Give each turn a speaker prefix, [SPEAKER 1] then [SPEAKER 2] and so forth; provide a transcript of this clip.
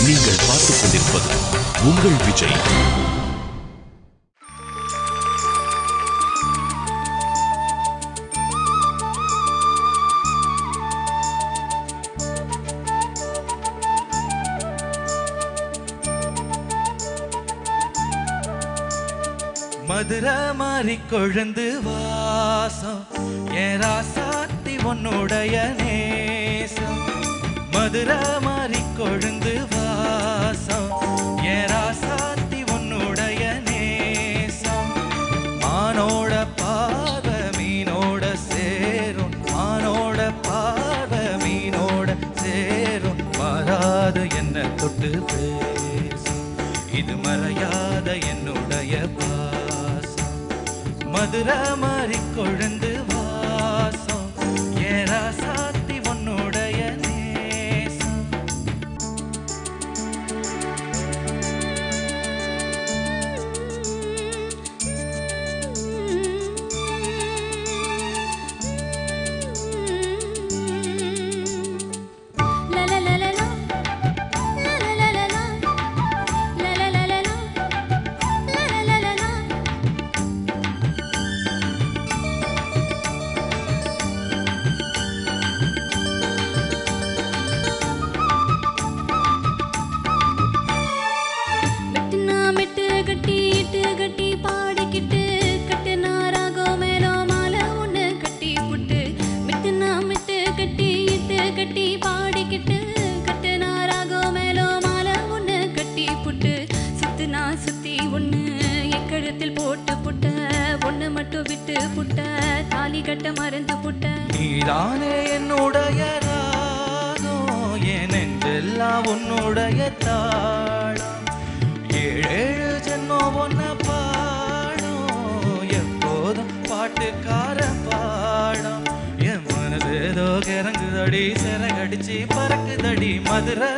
[SPEAKER 1] நீங்கள் பார்த்துக் கொண்டிருப்பது உங்கள் விஜய்.
[SPEAKER 2] மதுரை மாறி கொழுந்து வாசம் என் ராசாத்தி உன்னுடைய நேசம். மதுரை மாறி கொழுந்து வாசம் என் ராசாத்தி உன்னுடைய நேசம். மானோட பார்வை மீனோட சேரும், மானோட பார்வை மீனோட சேரும். மாறாது என்ன தொட்டு பேசும், இது மறையாத என்னுடைய மதுரை மாறி கொழுந்து வாசம் என் ராசாத்தி உன்னுடைய நேசம். நீதானே என்னுடைய ராகம், என் நெஞ்செல்லாம் உன்னுடைய தாளம். ஏழு ஜென்மம் ஒன்ன பாடும், எப்போதும் பாட்டுக்கார பாடம். என் மனது ஏதோ கிறங்குதடி, சிறகடிச்சு பறக்குதடி. மதுரை